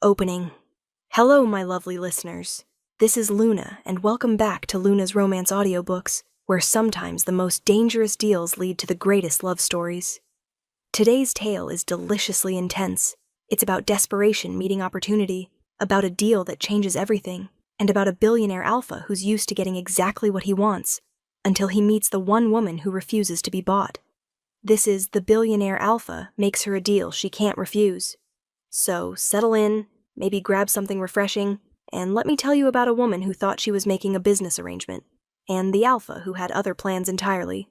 Opening. Hello, my lovely listeners. This is Luna, and welcome back to Luna's Romance Audiobooks, where sometimes the most dangerous deals lead to the greatest love stories. Today's tale is deliciously intense. It's about desperation meeting opportunity, about a deal that changes everything, and about a billionaire alpha who's used to getting exactly what he wants, until he meets the one woman who refuses to be bought. This is The Billionaire Alpha Makes Her a Deal She Can't Refuse. So settle in, maybe grab something refreshing, and let me tell you about a woman who thought she was making a business arrangement, and the alpha who had other plans entirely.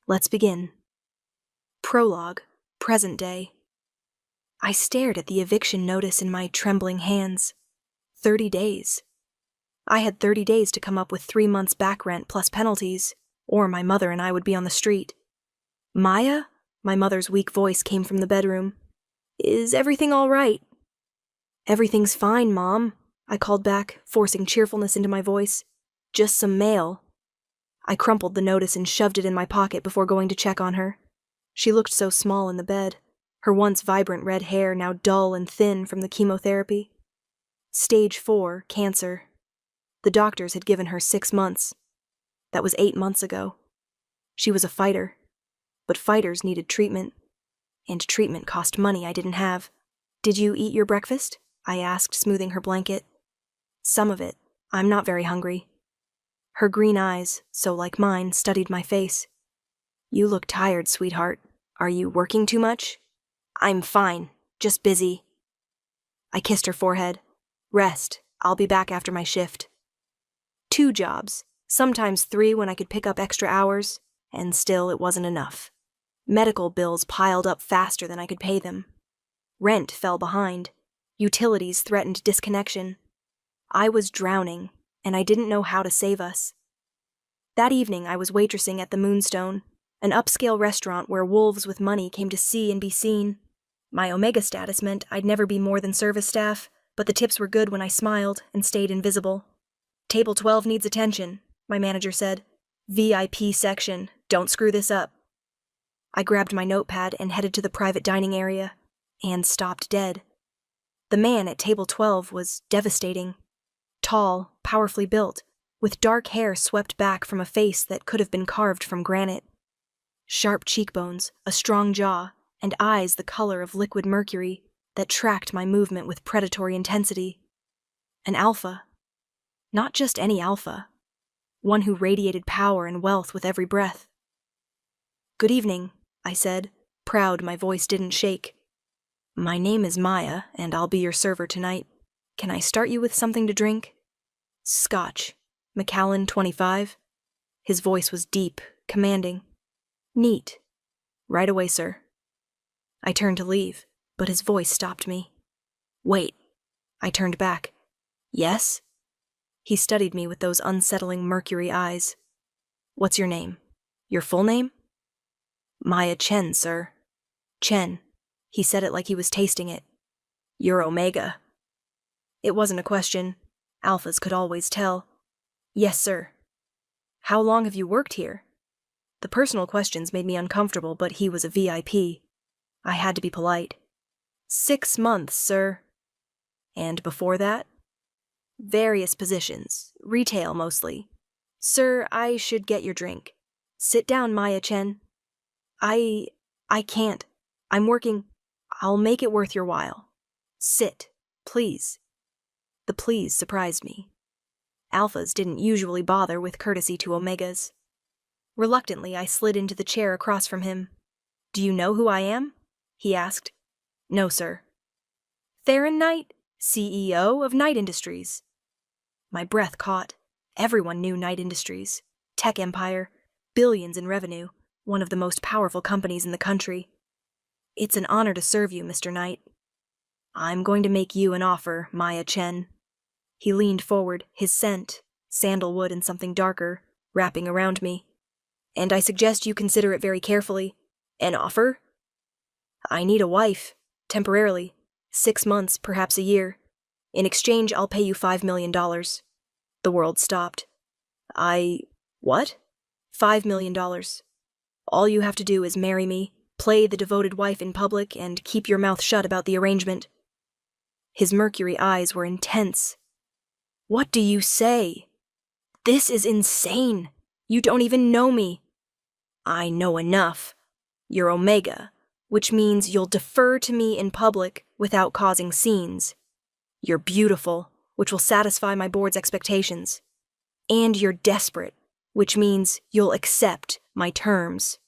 Let's begin. Prologue, present day. I stared at the eviction notice in my trembling hands. 30 days. I had 30 days to come up with 3 months back rent plus penalties, or my mother and I would be on the street. Maya? My mother's weak voice came from the bedroom. Is everything all right? Everything's fine, Mom, I called back, forcing cheerfulness into my voice. Just some mail. I crumpled the notice and shoved it in my pocket before going to check on her. She looked so small in the bed, her once vibrant red hair now dull and thin from the chemotherapy. Stage 4, cancer. The doctors had given her 6 months. That was 8 months ago. She was a fighter, but fighters needed treatment, and treatment cost money I didn't have. Did you eat your breakfast? I asked, smoothing her blanket. Some of it. I'm not very hungry. Her green eyes, so like mine, studied my face. You look tired, sweetheart. Are you working too much? I'm fine, just busy. I kissed her forehead. Rest. I'll be back after my shift. 2 jobs, sometimes 3 when I could pick up extra hours, and still it wasn't enough. Medical bills piled up faster than I could pay them. Rent fell behind. Utilities threatened disconnection. I was drowning, and I didn't know how to save us. That evening I was waitressing at the Moonstone, an upscale restaurant where wolves with money came to see and be seen. My Omega status meant I'd never be more than service staff, but the tips were good when I smiled and stayed invisible. Table 12 needs attention, my manager said. VIP section, don't screw this up. I grabbed my notepad and headed to the private dining area, and stopped dead. The man at table 12 was devastating. Tall, powerfully built, with dark hair swept back from a face that could have been carved from granite. Sharp cheekbones, a strong jaw, and eyes the color of liquid mercury that tracked my movement with predatory intensity. An alpha. Not just any alpha. One who radiated power and wealth with every breath. Good evening, I said, proud my voice didn't shake. My name is Maya, and I'll be your server tonight. Can I start you with something to drink? Scotch. Macallan, 25. His voice was deep, commanding. Neat. Right away, sir. I turned to leave, but his voice stopped me. Wait. I turned back. Yes? He studied me with those unsettling mercury eyes. What's your name? Your full name? Maya Chen, sir. Chen. He said it like he was tasting it. You're Omega. It wasn't a question. Alphas could always tell. Yes, sir. How long have you worked here? The personal questions made me uncomfortable, but he was a VIP. I had to be polite. 6 months, sir. And before that? Various positions, retail mostly. Sir, I should get your drink. Sit down, Maya Chen. I can't. I'm working. I'll make it worth your while. Sit, please. The please surprised me. Alphas didn't usually bother with courtesy to Omegas. Reluctantly, I slid into the chair across from him. Do you know who I am? He asked. No, sir. Theron Knight, CEO of Knight Industries. My breath caught. Everyone knew Knight Industries. Tech empire, billions in revenue, one of the most powerful companies in the country. It's an honor to serve you, Mr. Knight. I'm going to make you an offer, Maya Chen. He leaned forward, his scent, sandalwood and something darker, wrapping around me. And I suggest you consider it very carefully. An offer? I need a wife, temporarily. 6 months, perhaps a year. In exchange, I'll pay you $5 million. The world stopped. What? $5 million. All you have to do is marry me, play the devoted wife in public, and keep your mouth shut about the arrangement. His mercury eyes were intense. "What do you say? This is insane. You don't even know me." "I know enough. You're Omega, which means you'll defer to me in public without causing scenes. You're beautiful, which will satisfy my board's expectations. And you're desperate, which means you'll accept my terms."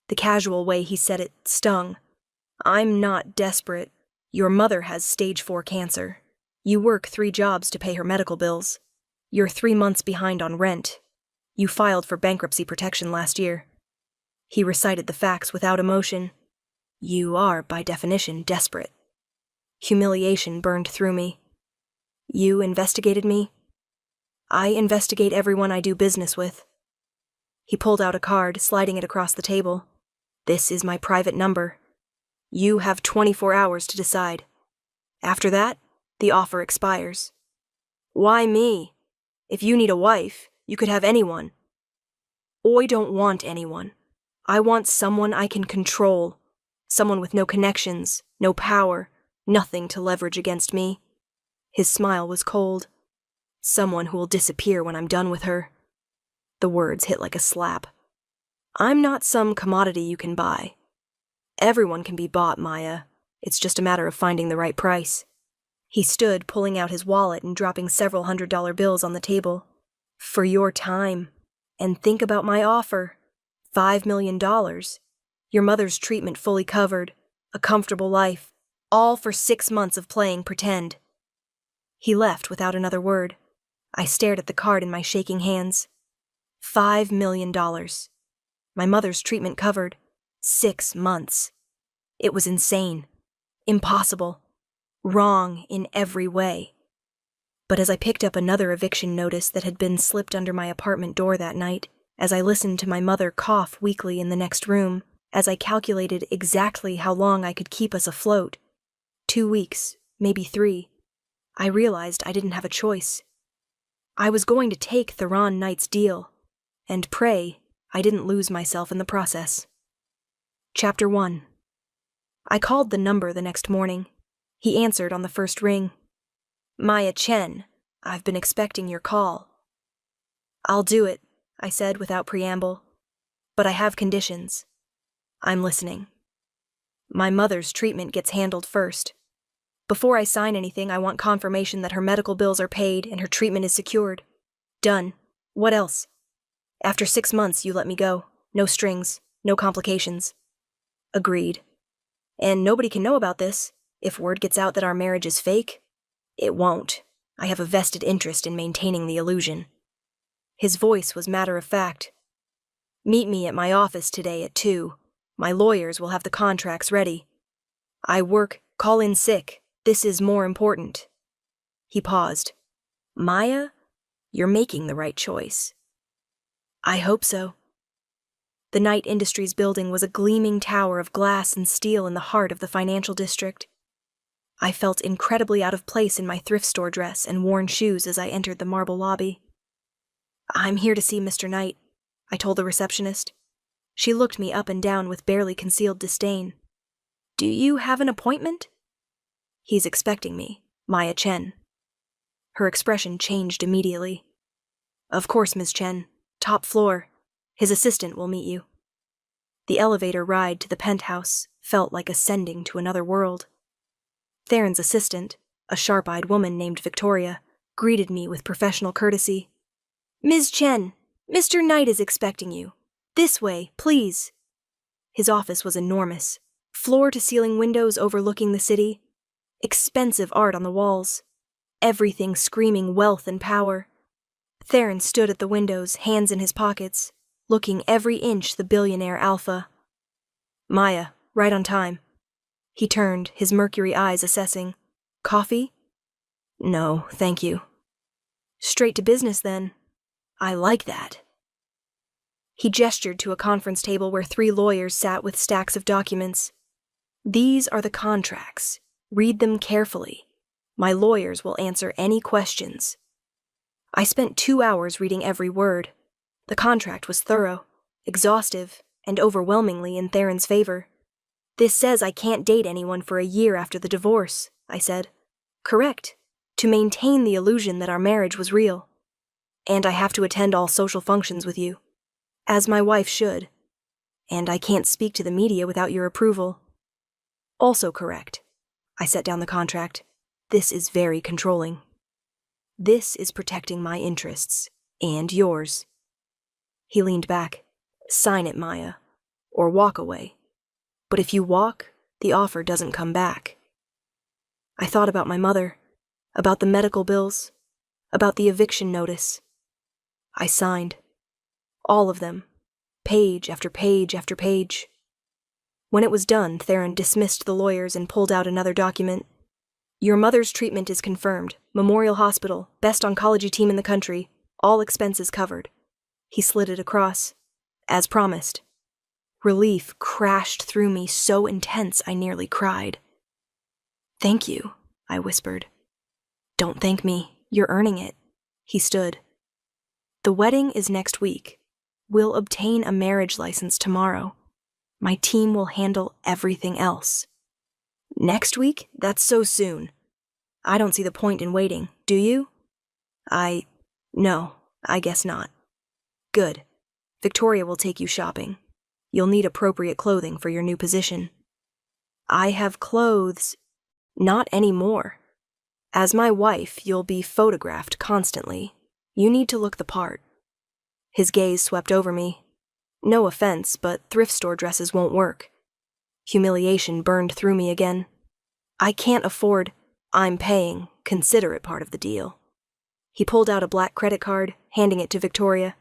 The casual way he said it stung. "I'm not desperate. Your mother has stage 4 cancer. You work 3 jobs to pay her medical bills. You're 3 months behind on rent. You filed for bankruptcy protection last year." He recited the facts without emotion. "You are, by definition, desperate." Humiliation burned through me. "You investigated me?" "I investigate everyone I do business with." He pulled out a card, sliding it across the table. "This is my private number. You have 24 hours to decide. After that, the offer expires." "Why me? If you need a wife, you could have anyone." "I don't want anyone. I want someone I can control. Someone with no connections, no power, nothing to leverage against me." His smile was cold. "Someone who will disappear when I'm done with her." The words hit like a slap. "I'm not some commodity you can buy. Everyone can be bought, Maya. It's just a matter of finding the right price." He stood, pulling out his wallet and dropping several $100 bills on the table. "For your time. And think about my offer. $5 million. Your mother's treatment fully covered. A comfortable life. All for 6 months of playing pretend." He left without another word. I stared at the card in my shaking hands. $5 million. My mother's treatment covered. 6 months. It was insane. Impossible. Wrong in every way. But as I picked up another eviction notice that had been slipped under my apartment door that night, as I listened to my mother cough weakly in the next room, as I calculated exactly how long I could keep us afloat, 2 weeks, maybe 3, I realized I didn't have a choice. I was going to take Theron Knight's deal, and pray I didn't lose myself in the process. Chapter 1. I called the number the next morning. He answered on the first ring. "Maya Chen, I've been expecting your call." "I'll do it," I said without preamble. "But I have conditions." "I'm listening." "My mother's treatment gets handled first. Before I sign anything, I want confirmation that her medical bills are paid and her treatment is secured. Done. What else? After 6 months, you let me go. No strings, no complications." "Agreed. And nobody can know about this. If word gets out that our marriage is fake, it won't. I have a vested interest in maintaining the illusion." His voice was matter-of-fact. "Meet me at my office today at 2. My lawyers will have the contracts ready. I work, call in sick. This is more important." He paused. "Maya, you're making the right choice." "I hope so." The Knight Industries building was a gleaming tower of glass and steel in the heart of the financial district. I felt incredibly out of place in my thrift store dress and worn shoes as I entered the marble lobby. "I'm here to see Mr. Knight," I told the receptionist. She looked me up and down with barely concealed disdain. "Do you have an appointment?" "He's expecting me, Maya Chen." Her expression changed immediately. "Of course, Ms. Chen. Top floor. His assistant will meet you." The elevator ride to the penthouse felt like ascending to another world. Theron's assistant, a sharp-eyed woman named Victoria, greeted me with professional courtesy. "Ms. Chen, Mr. Knight is expecting you. This way, please." His office was enormous, floor-to-ceiling windows overlooking the city, expensive art on the walls, everything screaming wealth and power. Theron stood at the windows, hands in his pockets, looking every inch the billionaire alpha. "Maya, right on time." He turned, his mercury eyes assessing. "Coffee?" "No, thank you." "Straight to business, then." "I like that." He gestured to a conference table where 3 lawyers sat with stacks of documents. "These are the contracts. Read them carefully. My lawyers will answer any questions." I spent 2 hours reading every word. The contract was thorough, exhaustive, and overwhelmingly in Theron's favor. "This says I can't date anyone for a year after the divorce," I said. Correct. To maintain the illusion that our marriage was real. And I have to attend all social functions with you. As my wife should. And I can't speak to the media without your approval. Also correct. I set down the contract. This is very controlling. This is protecting my interests. And yours. He leaned back. Sign it, Maya. Or walk away. But if you walk, the offer doesn't come back. I thought about my mother, about the medical bills, about the eviction notice. I signed. All of them. Page after page after page. When it was done, Theron dismissed the lawyers and pulled out another document. Your mother's treatment is confirmed. Memorial Hospital, best oncology team in the country, all expenses covered. He slid it across. As promised. Relief crashed through me so intense I nearly cried. Thank you, I whispered. Don't thank me, you're earning it. He stood. The wedding is next week. We'll obtain a marriage license tomorrow. My team will handle everything else. Next week? That's so soon. I don't see the point in waiting, do you? No, I guess not. Good. Victoria will take you shopping. You'll need appropriate clothing for your new position. I have clothes. Not anymore. As my wife, you'll be photographed constantly. You need to look the part. His gaze swept over me. No offense, but thrift store dresses won't work. Humiliation burned through me again. I can't afford. I'm paying. Consider it part of the deal. He pulled out a black credit card, handing it to Victoria.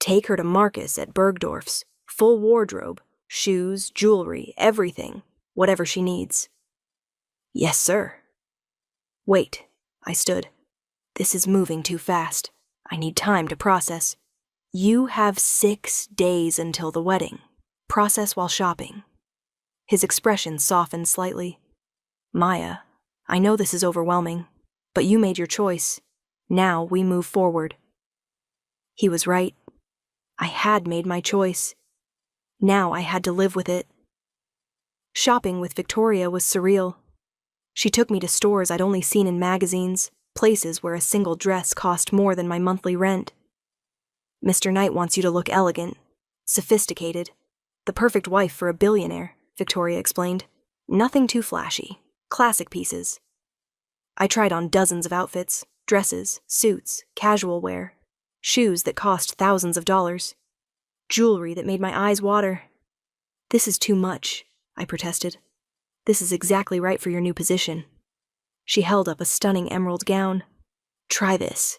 Take her to Marcus at Bergdorf's. Full wardrobe, shoes, jewelry, everything, whatever she needs. Yes, sir. Wait, I stood. This is moving too fast. I need time to process. You have 6 days until the wedding. Process while shopping. His expression softened slightly. Maya, I know this is overwhelming, but you made your choice. Now we move forward. He was right. I had made my choice. Now I had to live with it. Shopping with Victoria was surreal. She took me to stores I'd only seen in magazines, places where a single dress cost more than my monthly rent. Mr. Knight wants you to look elegant, sophisticated, the perfect wife for a billionaire, Victoria explained. Nothing too flashy, classic pieces. I tried on dozens of outfits, dresses, suits, casual wear, shoes that cost thousands of dollars. Jewelry that made my eyes water. This is too much, I protested. This is exactly right for your new position. She held up a stunning emerald gown. Try this.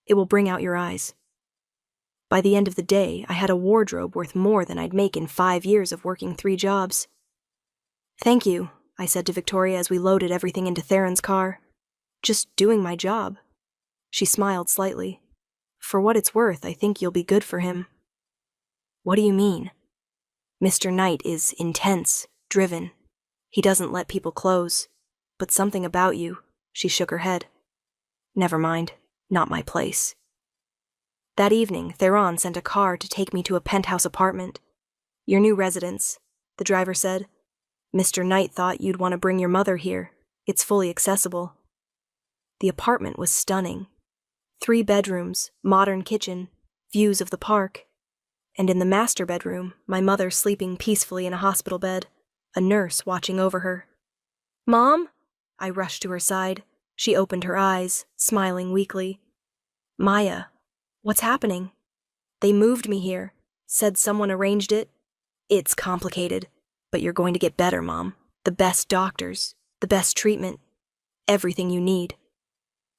It will bring out your eyes. By the end of the day, I had a wardrobe worth more than I'd make in 5 years of working 3 jobs. Thank you, I said to Victoria as we loaded everything into Theron's car. Just doing my job. She smiled slightly. For what it's worth, I think you'll be good for him. What do you mean? Mr. Knight is intense, driven. He doesn't let people close. But something about you, she shook her head. Never mind, not my place. That evening, Theron sent a car to take me to a penthouse apartment. Your new residence, the driver said. Mr. Knight thought you'd want to bring your mother here. It's fully accessible. The apartment was stunning. 3 bedrooms, modern kitchen, views of the park. And in the master bedroom, my mother sleeping peacefully in a hospital bed, a nurse watching over her. Mom? I rushed to her side. She opened her eyes, smiling weakly. Maya, what's happening? They moved me here, said someone arranged it. It's complicated, but you're going to get better, Mom. The best doctors, the best treatment, everything you need.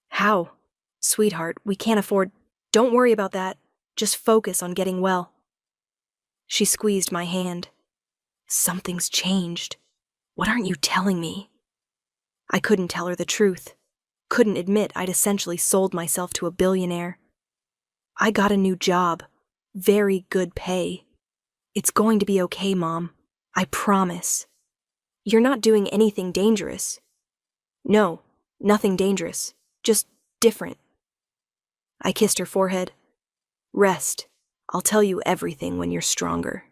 How? Sweetheart, we can't afford. Don't worry about that. Just focus on getting well. She squeezed my hand. Something's changed. What aren't you telling me? I couldn't tell her the truth. Couldn't admit I'd essentially sold myself to a billionaire. I got a new job. Very good pay. It's going to be okay, Mom. I promise. You're not doing anything dangerous. No, nothing dangerous. Just different. I kissed her forehead. Rest. I'll tell you everything when you're stronger.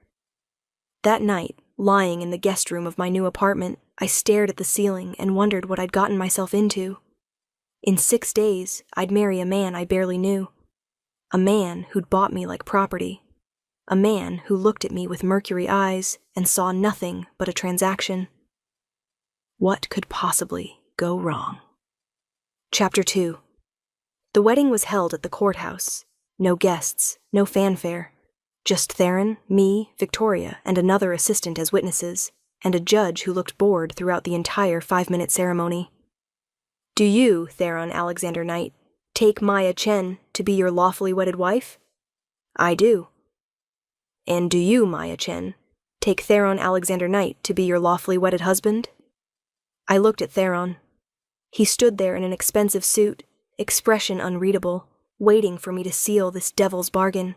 That night, Lying in the guest room of my new apartment, I stared at the ceiling and wondered what I'd gotten myself into. In 6 days, I'd marry a man I barely knew. A man who'd bought me like property. A man who looked at me with mercury eyes and saw nothing but a transaction. What could possibly go wrong? Chapter 2. The wedding was held at the courthouse. No guests, no fanfare. Just Theron, me, Victoria, and another assistant as witnesses, and a judge who looked bored throughout the entire 5-minute ceremony. Do you, Theron Alexander Knight, take Maya Chen to be your lawfully wedded wife? I do. And do you, Maya Chen, take Theron Alexander Knight to be your lawfully wedded husband? I looked at Theron. He stood there in an expensive suit, expression unreadable, waiting for me to seal this devil's bargain.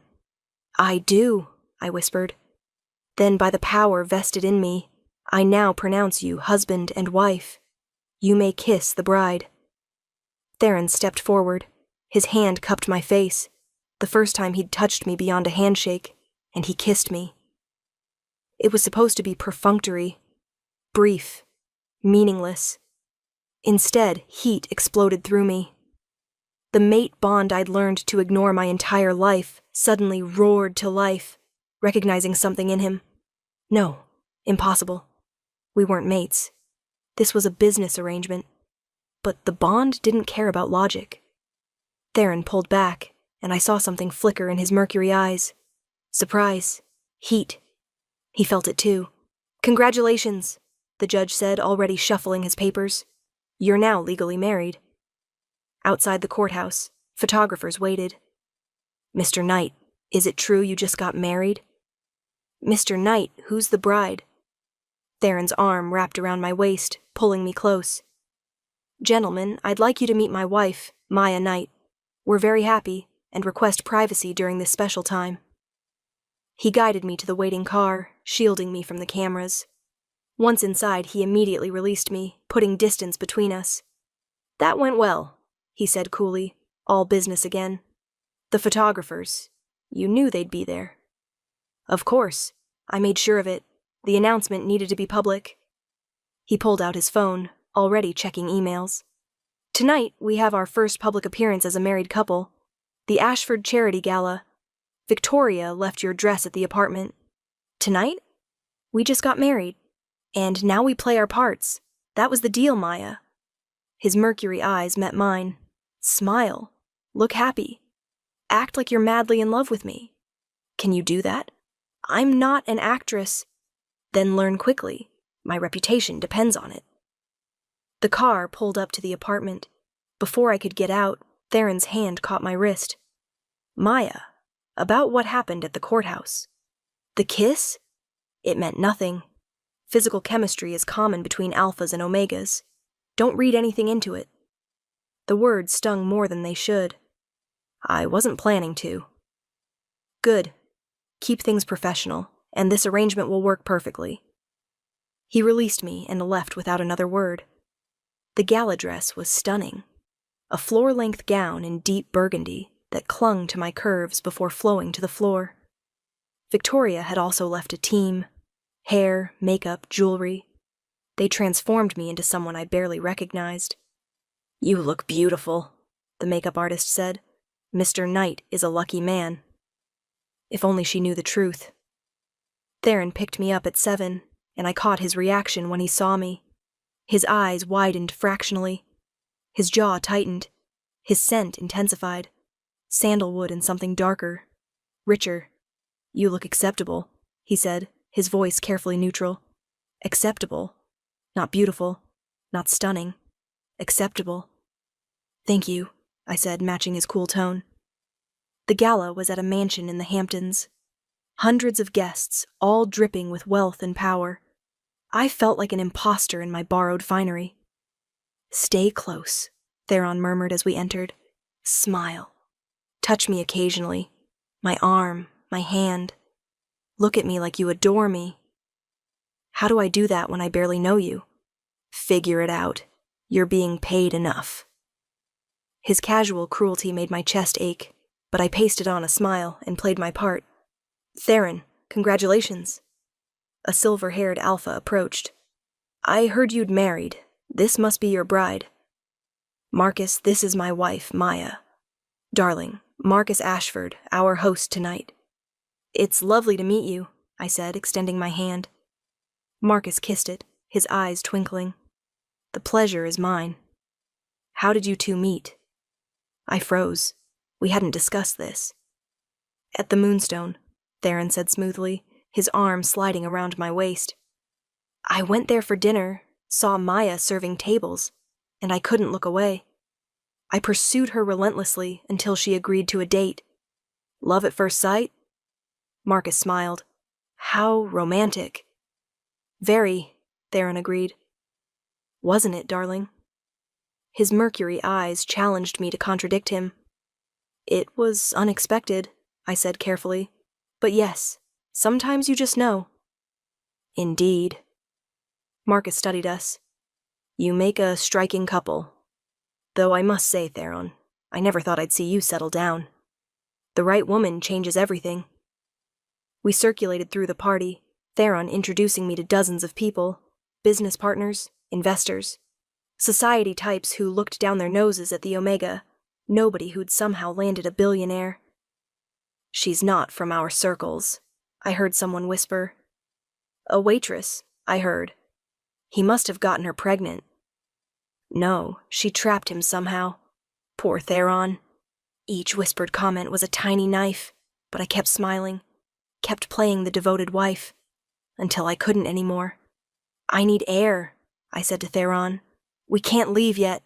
I do, I whispered. Then by the power vested in me, I now pronounce you husband and wife. You may kiss the bride. Theron stepped forward. His hand cupped my face, the first time he'd touched me beyond a handshake, and he kissed me. It was supposed to be perfunctory, brief, meaningless. Instead, heat exploded through me. The mate bond I'd learned to ignore my entire life suddenly roared to life, recognizing something in him. No, impossible. We weren't mates. This was a business arrangement. But the bond didn't care about logic. Theron pulled back, and I saw something flicker in his mercury eyes. Surprise. Heat. He felt it too. Congratulations, the judge said, already shuffling his papers. You're now legally married. Outside the courthouse, photographers waited. Mr. Knight, is it true you just got married? Mr. Knight, who's the bride? Theron's arm wrapped around my waist, pulling me close. Gentlemen, I'd like you to meet my wife, Maya Knight. We're very happy, and request privacy during this special time. He guided me to the waiting car, shielding me from the cameras. Once inside, he immediately released me, putting distance between us. That went well, he said coolly, all business again. The photographers. You knew they'd be there. Of course. I made sure of it. The announcement needed to be public. He pulled out his phone, already checking emails. Tonight, we have our first public appearance as a married couple. The Ashford Charity Gala. Victoria left your dress at the apartment. Tonight? We just got married. And now we play our parts. That was the deal, Maya. His mercury eyes met mine. Smile. Look happy. Act like you're madly in love with me. Can you do that? I'm not an actress. Then learn quickly. My reputation depends on it. The car pulled up to the apartment. Before I could get out, Theron's hand caught my wrist. Maya, about what happened at the courthouse. The kiss? It meant nothing. Physical chemistry is common between alphas and omegas. Don't read anything into it. The words stung more than they should. I wasn't planning to. Good. Keep things professional, and this arrangement will work perfectly. He released me and left without another word. The gala dress was stunning. A floor-length gown in deep burgundy that clung to my curves before flowing to the floor. Victoria had also left a team. Hair, makeup, jewelry. They transformed me into someone I barely recognized. You look beautiful, the makeup artist said. Mr. Knight is a lucky man. If only she knew the truth. Theron picked me up at 7, and I caught his reaction when he saw me. His eyes widened fractionally. His jaw tightened. His scent intensified. Sandalwood and something darker. Richer. You look acceptable, he said, his voice carefully neutral. Acceptable. Not beautiful. Not stunning. Acceptable. Thank you, I said, matching his cool tone. The gala was at a mansion in the Hamptons. Hundreds of guests, all dripping with wealth and power. I felt like an imposter in my borrowed finery. Stay close, Theron murmured as we entered. Smile. Touch me occasionally. My arm, my hand. Look at me like you adore me. How do I do that when I barely know you? Figure it out. You're being paid enough. His casual cruelty made my chest ache, but I pasted on a smile and played my part. Theron, congratulations. A silver-haired alpha approached. "I heard you'd married. This must be your bride." "Marcus, this is my wife, Maya. Darling, Marcus Ashford, our host tonight." "It's lovely to meet you," I said, extending my hand. Marcus kissed it, his eyes twinkling. "The pleasure is mine." "How did you two meet?" I froze. We hadn't discussed this. "At the Moonstone," Theron said smoothly, his arm sliding around my waist. "I went there for dinner, saw Maya serving tables, and I couldn't look away. I pursued her relentlessly until she agreed to a date. Love at first sight?" Marcus smiled. "How romantic." "Very," Theron agreed. "Wasn't it, darling?" His mercury eyes challenged me to contradict him. "It was unexpected," I said carefully. "But yes, sometimes you just know." "Indeed." Marcus studied us. "You make a striking couple. Though I must say, Theron, I never thought I'd see you settle down. The right woman changes everything." We circulated through the party, Theron introducing me to dozens of people, business partners, investors, society types who looked down their noses at the Omega, nobody who'd somehow landed a billionaire. "She's not from our circles," I heard someone whisper. "A waitress," I heard. "He must have gotten her pregnant." "No, she trapped him somehow. Poor Theron." Each whispered comment was a tiny knife, but I kept smiling, kept playing the devoted wife, until I couldn't anymore. "I need air," I said to Theron. "We can't leave yet.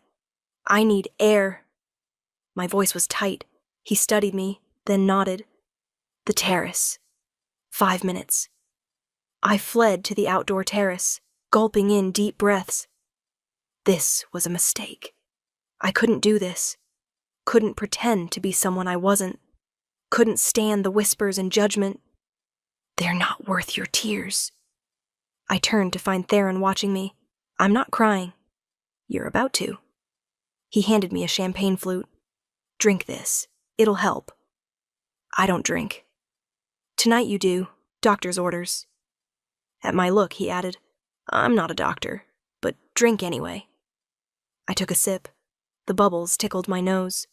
I need air." My voice was tight. He studied me, then nodded. "The terrace. 5 minutes." I fled to the outdoor terrace, gulping in deep breaths. This was a mistake. I couldn't do this. Couldn't pretend to be someone I wasn't. Couldn't stand the whispers and judgment. "They're not worth your tears." I turned to find Theron watching me. "I'm not crying." "You're about to." He handed me a champagne flute. "Drink this. It'll help." "I don't drink." "Tonight you do. Doctor's orders." At my look, he added, "I'm not a doctor, but drink anyway." I took a sip. The bubbles tickled my nose.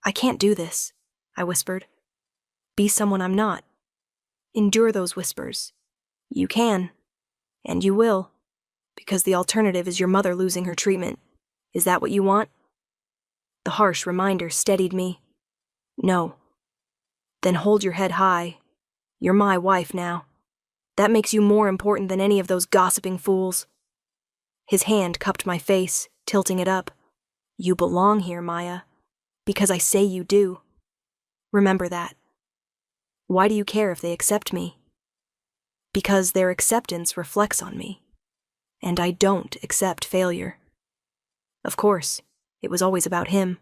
"I can't do this," I whispered. "Be someone I'm not. Endure those whispers. You can. And you will. Because the alternative is your mother losing her treatment. Is that what you want?" The harsh reminder steadied me. "No." "Then hold your head high. You're my wife now. That makes you more important than any of those gossiping fools." His hand cupped my face, tilting it up. "You belong here, Maya. Because I say you do. Remember that. Why do you care if they accept me?" "Because their acceptance reflects on me. And I don't accept failure." Of course, it was always about him.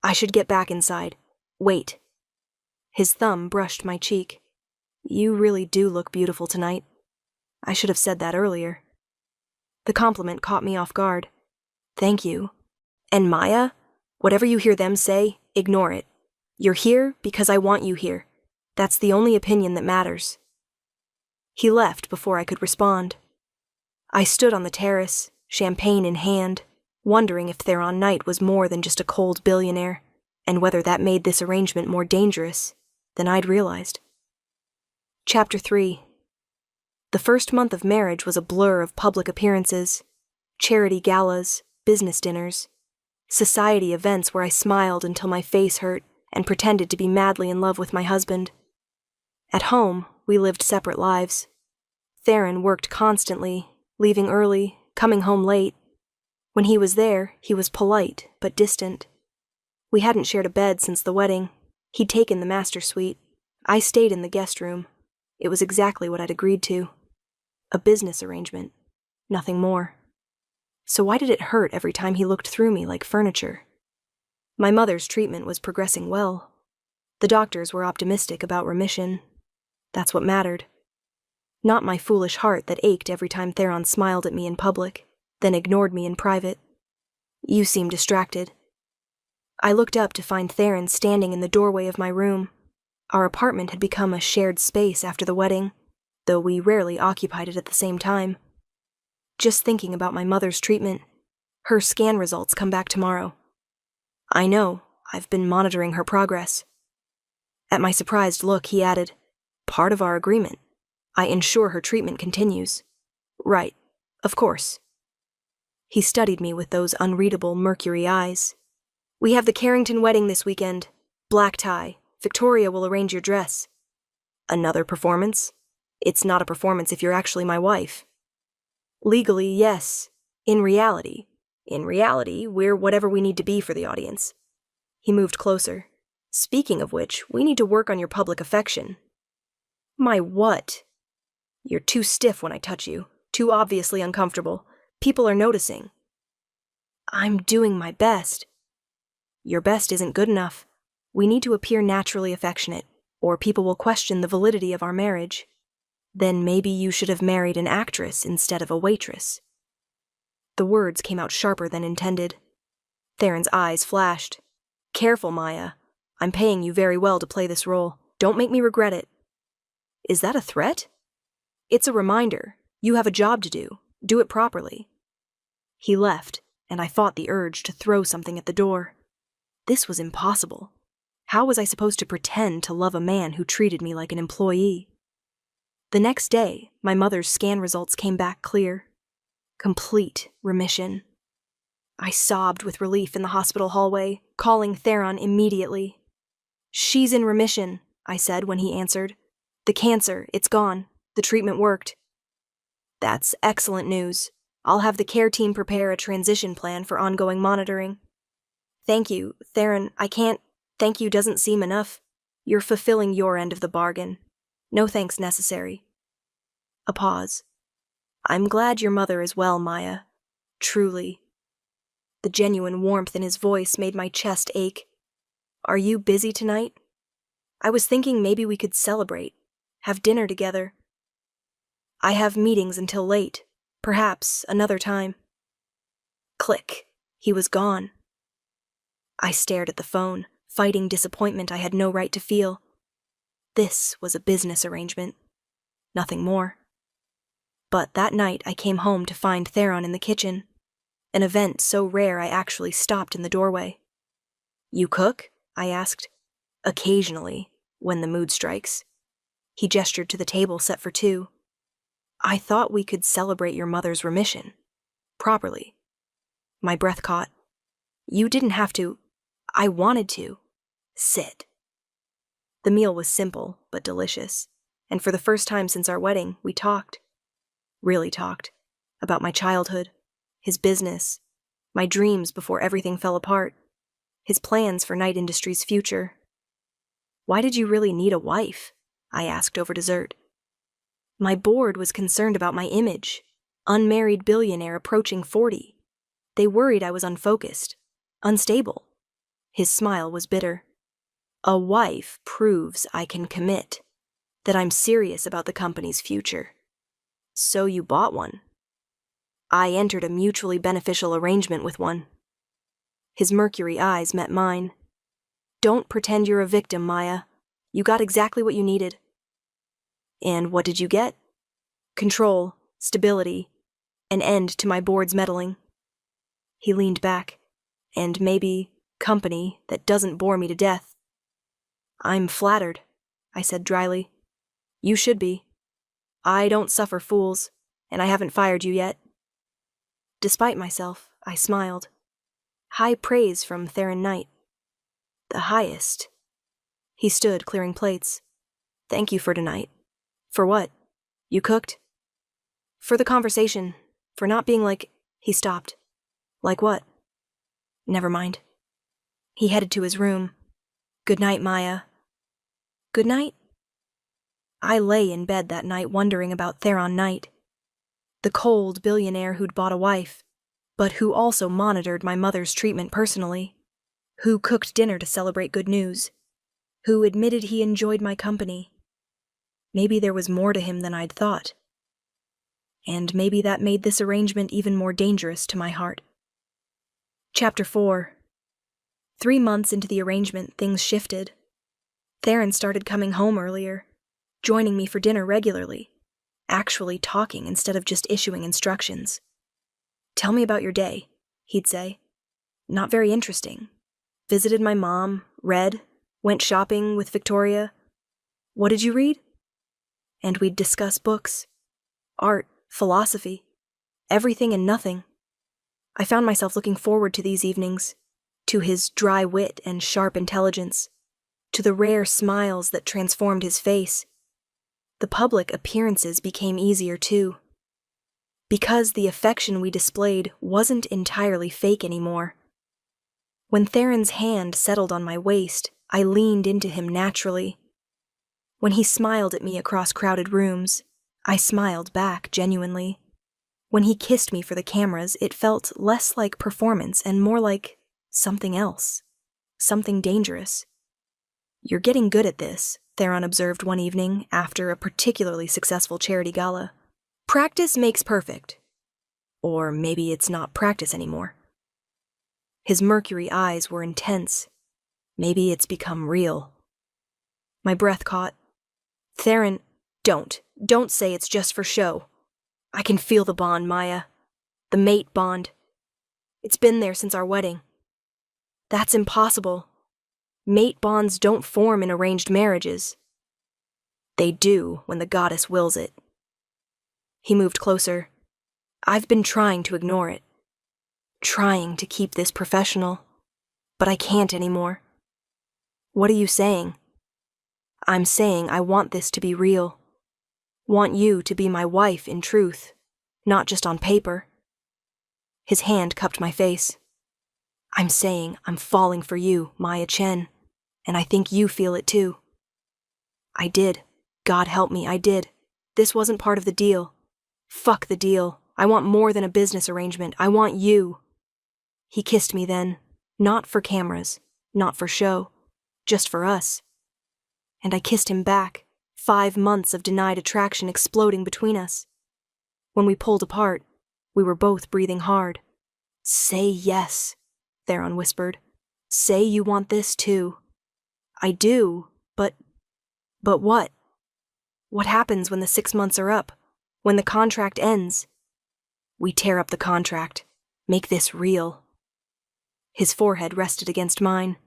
"I should get back inside. Wait." His thumb brushed my cheek. "You really do look beautiful tonight. I should have said that earlier." The compliment caught me off guard. "Thank you. And Maya, whatever you hear them say, ignore it. You're here because I want you here. That's the only opinion that matters." He left before I could respond. I stood on the terrace, champagne in hand, wondering if Theron Knight was more than just a cold billionaire, and whether that made this arrangement more dangerous than I'd realized. Chapter 3. The first month of marriage was a blur of public appearances, charity galas, business dinners, society events where I smiled until my face hurt and pretended to be madly in love with my husband. At home, we lived separate lives. Theron worked constantly, leaving early, coming home late. When he was there, he was polite but distant. We hadn't shared a bed since the wedding. He'd taken the master suite. I stayed in the guest room. It was exactly what I'd agreed to. A business arrangement. Nothing more. So why did it hurt every time he looked through me like furniture? My mother's treatment was progressing well. The doctors were optimistic about remission. That's what mattered. Not my foolish heart that ached every time Theron smiled at me in public, then ignored me in private. "You seem distracted." I looked up to find Theron standing in the doorway of my room. Our apartment had become a shared space after the wedding. though we rarely occupied it at the same time. Just thinking about my mother's treatment. Her scan results come back tomorrow. I know, I've been monitoring her progress. At my surprised look, he added, "Part of our agreement. I ensure her treatment continues." "Right, of course." He studied me with those unreadable mercury eyes. "We have the Carrington wedding this weekend. Black tie. Victoria will arrange your dress." "Another performance?" "It's not a performance if you're actually my wife." "Legally, yes. In reality, we're whatever we need to be for the audience." He moved closer. "Speaking of which, we need to work on your public affection." "My what?" "You're too stiff when I touch you, too obviously uncomfortable. People are noticing." "I'm doing my best." "Your best isn't good enough. We need to appear naturally affectionate, or people will question the validity of our marriage. Then maybe you should have married an actress instead of a waitress." The words came out sharper than intended. Theron's eyes flashed. "Careful, Maya. I'm paying you very well to play this role. Don't make me regret it." "Is that a threat?" "It's a reminder. You have a job to do. Do it properly." He left, and I fought the urge to throw something at the door. This was impossible. How was I supposed to pretend to love a man who treated me like an employee? The next day, my mother's scan results came back clear. Complete remission. I sobbed with relief in the hospital hallway, calling Theron immediately. "She's in remission," I said when he answered. "The cancer, it's gone. The treatment worked." "That's excellent news. I'll have the care team prepare a transition plan for ongoing monitoring." "Thank you, Theron. I can't. Thank you doesn't seem enough. You're fulfilling your end of the bargain. No thanks necessary." A pause. "I'm glad your mother is well, Maya. Truly." The genuine warmth in his voice made my chest ache. "Are you busy tonight? I was thinking maybe we could celebrate, have dinner together." "I have meetings until late. Perhaps another time." Click. He was gone. I stared at the phone, fighting disappointment I had no right to feel. This was a business arrangement. Nothing more. But that night I came home to find Theron in the kitchen. An event so rare I actually stopped in the doorway. "You cook?" I asked. "Occasionally, when the mood strikes." He gestured to the table set for two. "I thought we could celebrate your mother's remission. Properly." My breath caught. "You didn't have to. I wanted to. Sit." The meal was simple, but delicious, and for the first time since our wedding, we talked. Really talked. About my childhood, his business, my dreams before everything fell apart, his plans for Night Industry's future. "Why did you really need a wife?" I asked over dessert. "My board was concerned about my image. Unmarried billionaire approaching 40. They worried I was unfocused, unstable." His smile was bitter. "A wife proves I can commit, that I'm serious about the company's future." "So you bought one?" "I entered a mutually beneficial arrangement with one." His mercury eyes met mine. "Don't pretend you're a victim, Maya. You got exactly what you needed." "And what did you get?" "Control, stability, an end to my board's meddling." He leaned back. "And maybe company that doesn't bore me to death." "I'm flattered," I said dryly. "You should be. I don't suffer fools, and I haven't fired you yet." Despite myself, I smiled. High praise from Theron Knight. The highest. He stood, clearing plates. "Thank you for tonight." "For what? You cooked?" "For the conversation. For not being like—" He stopped. "Like what?" "Never mind." He headed to his room. "Good night, Maya." "Good night?" I lay in bed that night wondering about Theron Knight. The cold billionaire who'd bought a wife, but who also monitored my mother's treatment personally, who cooked dinner to celebrate good news, who admitted he enjoyed my company. Maybe there was more to him than I'd thought. And maybe that made this arrangement even more dangerous to my heart. Chapter 4. 3 months into the arrangement, things shifted. Theron started coming home earlier, joining me for dinner regularly, actually talking instead of just issuing instructions. "Tell me about your day," he'd say. "Not very interesting. Visited my mom, read, went shopping with Victoria. What did you read?" And we'd discuss books, art, philosophy, everything and nothing. I found myself looking forward to these evenings, to his dry wit and sharp intelligence, to the rare smiles that transformed his face. The public appearances became easier too, because the affection we displayed wasn't entirely fake anymore. When Theron's hand settled on my waist, I leaned into him naturally. When he smiled at me across crowded rooms, I smiled back genuinely. When he kissed me for the cameras, it felt less like performance and more like something else, something dangerous. "You're getting good at this," Theron observed one evening after a particularly successful charity gala. "Practice makes perfect. Or maybe it's not practice anymore." His mercury eyes were intense. "Maybe it's become real." My breath caught. "Theron, don't say it's just for show. I can feel the bond, Maya. The mate bond. It's been there since our wedding." "That's impossible. Mate bonds don't form in arranged marriages." "They do when the goddess wills it." He moved closer. "I've been trying to ignore it. Trying to keep this professional. But I can't anymore." "What are you saying?" "I'm saying I want this to be real. Want you to be my wife in truth, not just on paper." His hand cupped my face. "I'm saying I'm falling for you, Maya Chen, and I think you feel it too." I did. God help me, I did. This wasn't part of the deal. Fuck the deal. I want more than a business arrangement. I want you. He kissed me then, not for cameras, not for show, just for us. And I kissed him back. 5 months of denied attraction exploding between us. When we pulled apart, we were both breathing hard. "Say yes," Theron whispered. "Say you want this too." "I do, but what? What happens when the 6 months are up? When the contract ends?" "We tear up the contract. Make this real." His forehead rested against mine.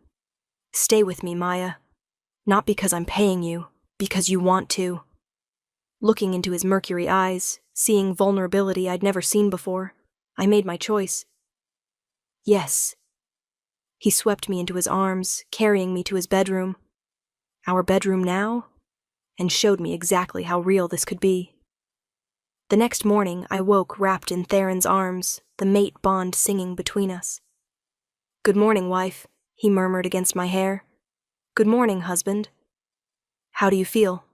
"Stay with me, Maya. Not because I'm paying you, because you want to." Looking into his mercury eyes, seeing vulnerability I'd never seen before, I made my choice. "Yes." He swept me into his arms, carrying me to his bedroom. Our bedroom now, and showed me exactly how real this could be. The next morning, I woke wrapped in Theron's arms, the mate bond singing between us. "Good morning, wife," he murmured against my hair. "Good morning, husband." "How do you feel?"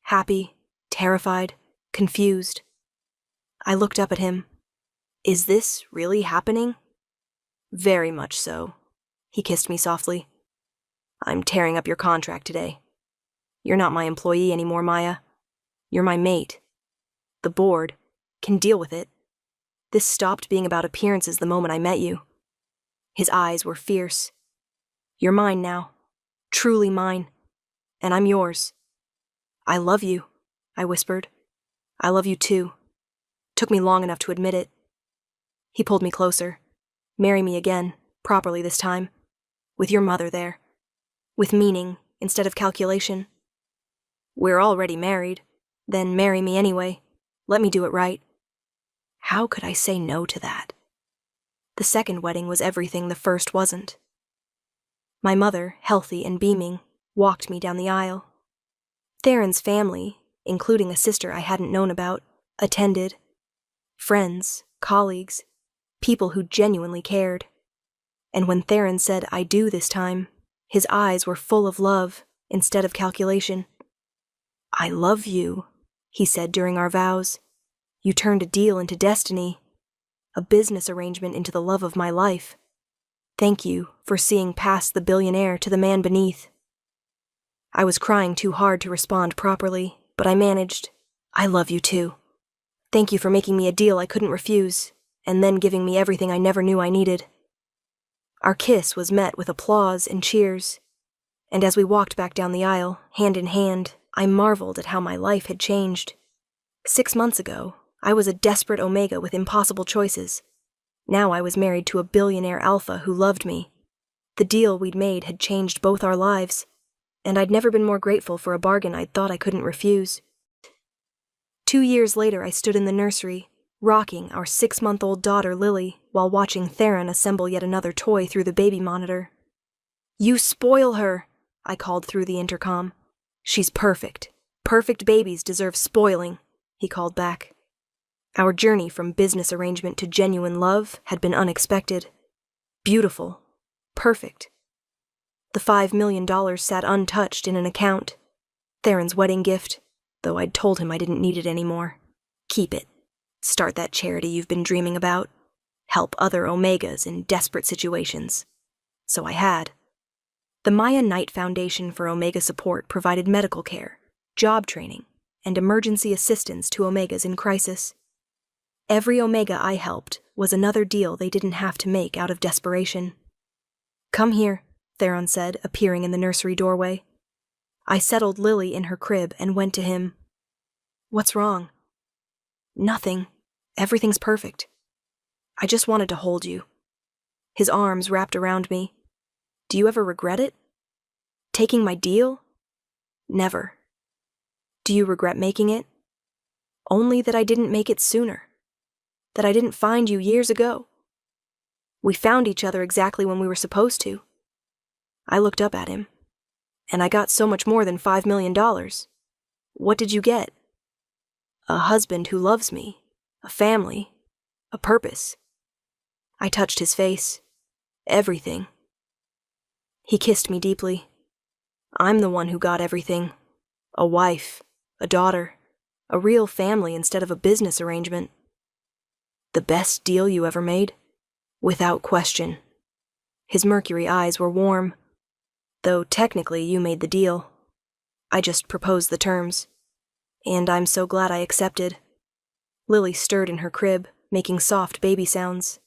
"Happy, terrified, confused." I looked up at him. "Is this really happening?" "Very much so." He kissed me softly. "I'm tearing up your contract today. You're not my employee anymore, Maya. You're my mate. The board can deal with it. This stopped being about appearances the moment I met you." His eyes were fierce. "You're mine now. Truly mine. And I'm yours." "I love you," I whispered. "I love you too. Took me long enough to admit it." He pulled me closer. "Marry me again, properly this time. With your mother there. With meaning instead of calculation." "We're already married. Then marry me anyway. Let me do it right." How could I say no to that? The second wedding was everything the first wasn't. My mother, healthy and beaming, walked me down the aisle. Theron's family, including a sister I hadn't known about, attended. Friends, colleagues, people who genuinely cared. And when Theron said "I do" this time, his eyes were full of love instead of calculation. "I love you," he said during our vows. "You turned a deal into destiny, a business arrangement into the love of my life. Thank you for seeing past the billionaire to the man beneath." I was crying too hard to respond properly, but I managed. "I love you too. Thank you for making me a deal I couldn't refuse, and then giving me everything I never knew I needed." Our kiss was met with applause and cheers, and as we walked back down the aisle, hand in hand, I marveled at how my life had changed. 6 months ago, I was a desperate Omega with impossible choices. Now I was married to a billionaire alpha who loved me. The deal we'd made had changed both our lives, and I'd never been more grateful for a bargain I'd thought I couldn't refuse. 2 years later, I stood in the nursery, rocking our 6-month-old daughter Lily while watching Theron assemble yet another toy through the baby monitor. "You spoil her," I called through the intercom. "She's perfect. Perfect babies deserve spoiling," he called back. Our journey from business arrangement to genuine love had been unexpected. Beautiful. Perfect. The $5 million sat untouched in an account. Theron's wedding gift, though I'd told him I didn't need it anymore. Keep it. Start that charity you've been dreaming about. Help other Omegas in desperate situations. So I had. The Maya Knight Foundation for Omega Support provided medical care, job training, and emergency assistance to Omegas in crisis. Every Omega I helped was another deal they didn't have to make out of desperation. "Come here," Theron said, appearing in the nursery doorway. I settled Lily in her crib and went to him. "What's wrong?" "Nothing. Everything's perfect. I just wanted to hold you." His arms wrapped around me. "Do you ever regret it? Taking my deal?" "Never." "Do you regret making it?" "Only that I didn't make it sooner. That I didn't find you years ago. We found each other exactly when we were supposed to." I looked up at him. "And I got so much more than $5 million. What did you get?" "A husband who loves me, a family, a purpose." I touched his face. "Everything." He kissed me deeply. "I'm the one who got everything. A wife, a daughter, a real family instead of a business arrangement." "The best deal you ever made?" "Without question." His mercury eyes were warm. "Though technically you made the deal. I just proposed the terms. And I'm so glad I accepted." Lily stirred in her crib, making soft baby sounds.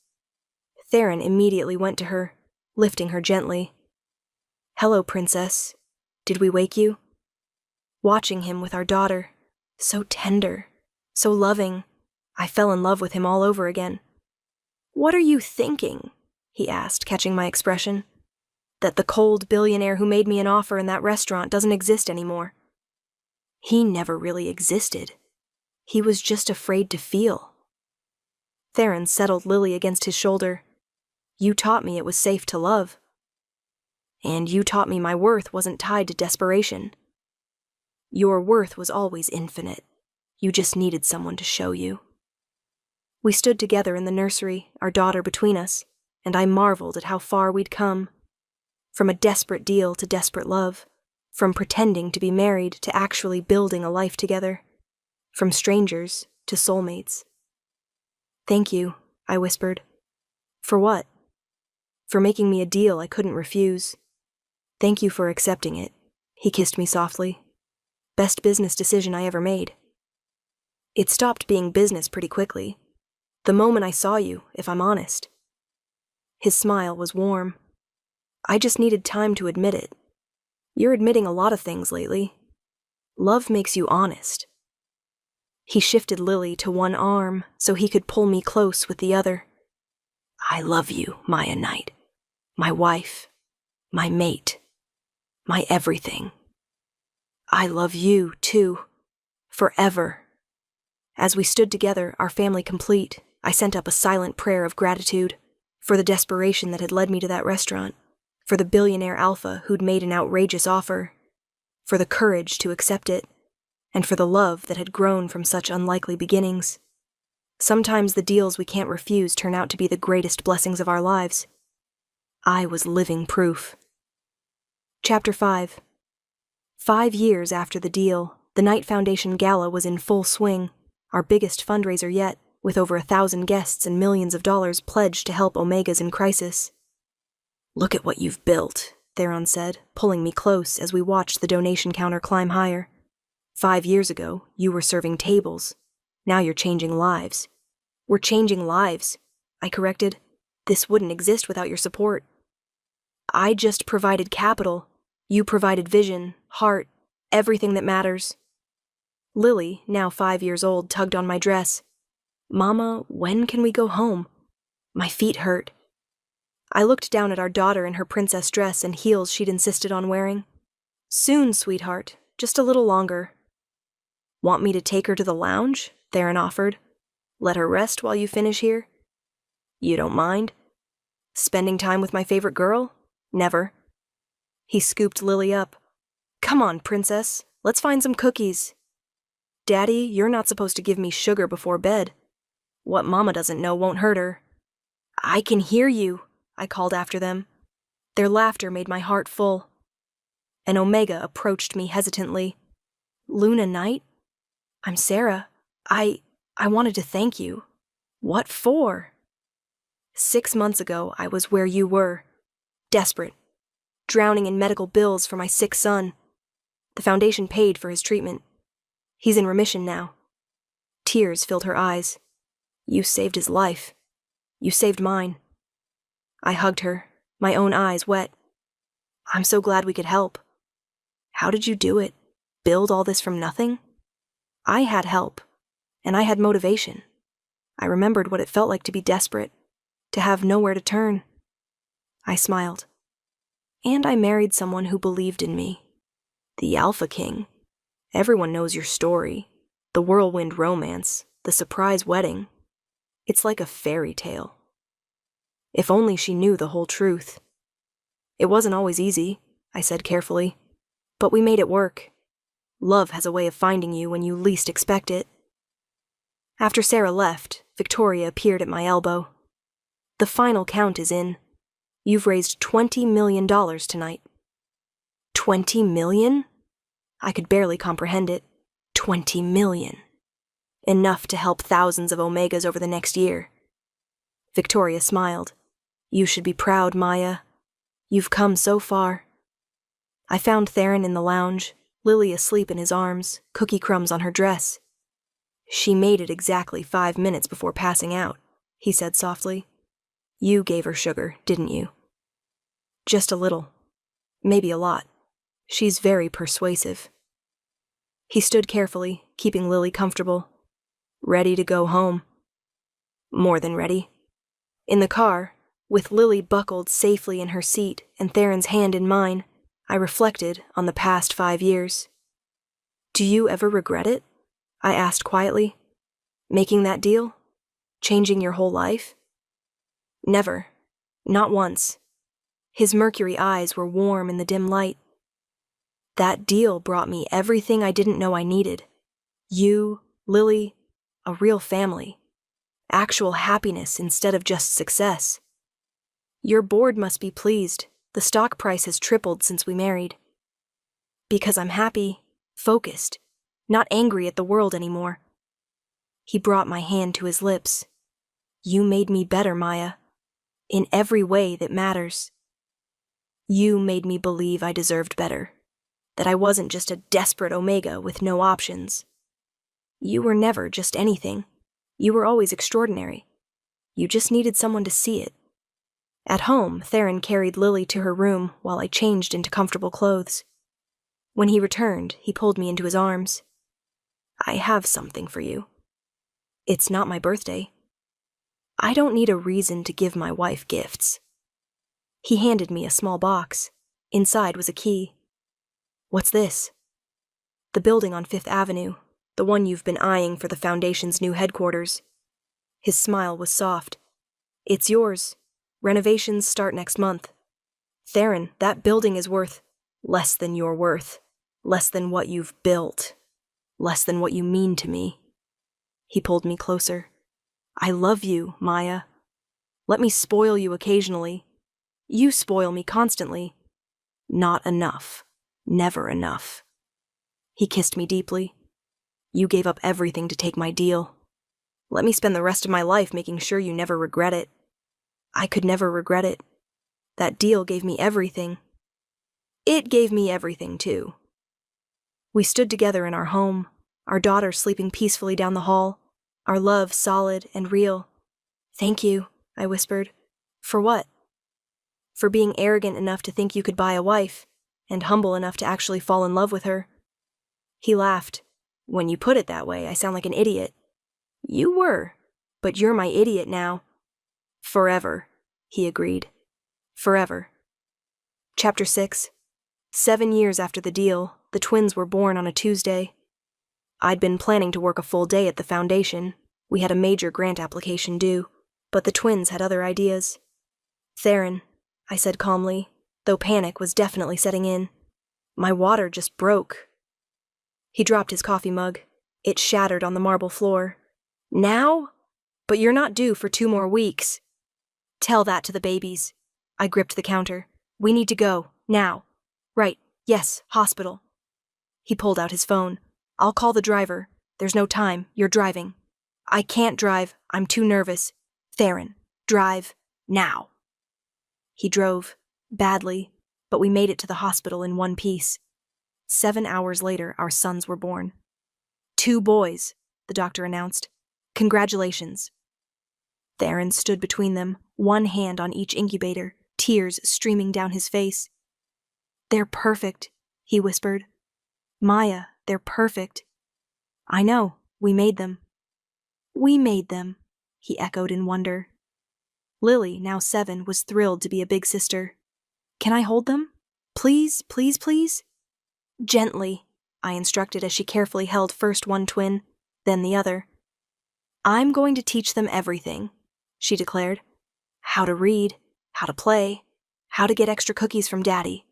Theron immediately went to her, lifting her gently. "Hello, princess. Did we wake you?" Watching him with our daughter, so tender, so loving, I fell in love with him all over again. "What are you thinking?" he asked, catching my expression. "That the cold billionaire who made me an offer in that restaurant doesn't exist anymore." He never really existed. He was just afraid to feel. Theron settled Lily against his shoulder. "You taught me it was safe to love. And you taught me my worth wasn't tied to desperation. Your worth was always infinite. You just needed someone to show you." We stood together in the nursery, our daughter between us, and I marveled at how far we'd come. From a desperate deal to desperate love. From pretending to be married to actually building a life together. From strangers to soulmates. "Thank you," I whispered. "For what?" "For making me a deal I couldn't refuse." "Thank you for accepting it." He kissed me softly. "Best business decision I ever made." It stopped being business pretty quickly. The moment I saw you, if I'm honest. His smile was warm. "I just needed time to admit it. You're admitting a lot of things lately. Love makes you honest." He shifted Lily to one arm so he could pull me close with the other. "I love you, Maya Knight. My wife. My mate. My everything. I love you, too. Forever." As we stood together, our family complete, I sent up a silent prayer of gratitude for the desperation that had led me to that restaurant, for the billionaire alpha who'd made an outrageous offer, for the courage to accept it, and for the love that had grown from such unlikely beginnings. Sometimes the deals we can't refuse turn out to be the greatest blessings of our lives. I was living proof. Chapter 5. 5 years after the deal, the Knight Foundation Gala was in full swing, our biggest fundraiser yet, with over 1,000 guests and millions of dollars pledged to help Omegas in crisis. "Look at what you've built," Theron said, pulling me close as we watched the donation counter climb higher. 5 years ago, you were serving tables. Now you're changing lives." "We're changing lives," I corrected. "This wouldn't exist without your support." "I just provided capital. You provided vision, heart, everything that matters." Lily, now 5 years old, tugged on my dress. "Mama, when can we go home?" My feet hurt. I looked down at our daughter in her princess dress and heels she'd insisted on wearing. "Soon, sweetheart. Just a little longer." "Want me to take her to the lounge?" Theron offered. "Let her rest while you finish here?" "You don't mind?" "Spending time with my favorite girl? Never." He scooped Lily up. "Come on, princess. Let's find some cookies." "Daddy, you're not supposed to give me sugar before bed. What Mama doesn't know won't hurt her." "I can hear you," I called after them. Their laughter made my heart full. An Omega approached me hesitantly. "Luna Knight? I'm Sarah. I wanted to thank you." "What for?" "6 months ago, I was where you were. Desperate. Drowning in medical bills for my sick son. The foundation paid for his treatment. He's in remission now." Tears filled her eyes. "You saved his life. You saved mine." I hugged her, my own eyes wet. "I'm so glad we could help." "How did you do it? Build all this from nothing?" "I had help, and I had motivation. I remembered what it felt like to be desperate, to have nowhere to turn." I smiled. "And I married someone who believed in me. The Alpha King. Everyone knows your story. The whirlwind romance, the surprise wedding. It's like a fairy tale. If only she knew the whole truth." "It wasn't always easy," I said carefully, "but we made it work. Love has a way of finding you when you least expect it." After Sarah left, Victoria appeared at my elbow. "The final count is in. You've raised $20 million tonight." $20 million? I could barely comprehend it. 20 million. Enough to help thousands of Omegas over the next year. Victoria smiled. "You should be proud, Maya. You've come so far." I found Theron in the lounge, Lily asleep in his arms, cookie crumbs on her dress. "She made it exactly 5 minutes before passing out," he said softly. "You gave her sugar, didn't you?" "Just a little. Maybe a lot. She's very persuasive." He stood carefully, keeping Lily comfortable. "Ready to go home?" "More than ready." In the car, with Lily buckled safely in her seat and Theron's hand in mine, I reflected on the past 5 years. "Do you ever regret it?" I asked quietly. "Making that deal? Changing your whole life?" "Never. Not once." His mercury eyes were warm in the dim light. "That deal brought me everything I didn't know I needed. You, Lily, a real family. Actual happiness instead of just success. Your board must be pleased. The stock price has tripled since we married." "Because I'm happy, focused, not angry at the world anymore." He brought my hand to his lips. "You made me better, Maya. In every way that matters. You made me believe I deserved better. That I wasn't just a desperate Omega with no options. You were never just anything. You were always extraordinary. You just needed someone to see it." At home, Theron carried Lily to her room while I changed into comfortable clothes. When he returned, he pulled me into his arms. "I have something for you." "It's not my birthday." "I don't need a reason to give my wife gifts." He handed me a small box. Inside was a key. "What's this?" "The building on 5th Avenue, the one you've been eyeing for the Foundation's new headquarters." His smile was soft. "It's yours. Renovations start next month. Theron, that building is worth less than your worth, less than what you've built, less than what you mean to me." He pulled me closer. "I love you, Maya. Let me spoil you occasionally. You spoil me constantly. Not enough. Never enough." He kissed me deeply. "You gave up everything to take my deal. Let me spend the rest of my life making sure you never regret it." I could never regret it. That deal gave me everything. It gave me everything, too. We stood together in our home, our daughter sleeping peacefully down the hall, our love solid and real. "Thank you," I whispered. "For what?" "For being arrogant enough to think you could buy a wife, and humble enough to actually fall in love with her." He laughed. When you put it that way, I sound like an idiot. You were, but you're my idiot now. Forever, he agreed. Forever. Chapter 6. 7 years after the deal, the twins were born on a Tuesday. I'd been planning to work a full day at the foundation. We had a major grant application due, but the twins had other ideas. Theron, I said calmly, though panic was definitely setting in. My water just broke. He dropped his coffee mug. It shattered on the marble floor. Now? But you're not due for 2 more weeks. Tell that to the babies. I gripped the counter. We need to go, now. Right, yes, hospital. He pulled out his phone. I'll call the driver. There's no time, you're driving. I can't drive, I'm too nervous. Theron, drive, now. He drove, badly, but we made it to the hospital in one piece. 7 hours later, our sons were born. 2 boys, the doctor announced. Congratulations. Theron stood between them, one hand on each incubator, tears streaming down his face. They're perfect, he whispered. Maya, they're perfect. I know, we made them. We made them, he echoed in wonder. Lily, now 7, was thrilled to be a big sister. Can I hold them? Please, please, please? Gently, I instructed as she carefully held first one twin, then the other. I'm going to teach them everything, she declared. How to read, how to play, how to get extra cookies from Daddy.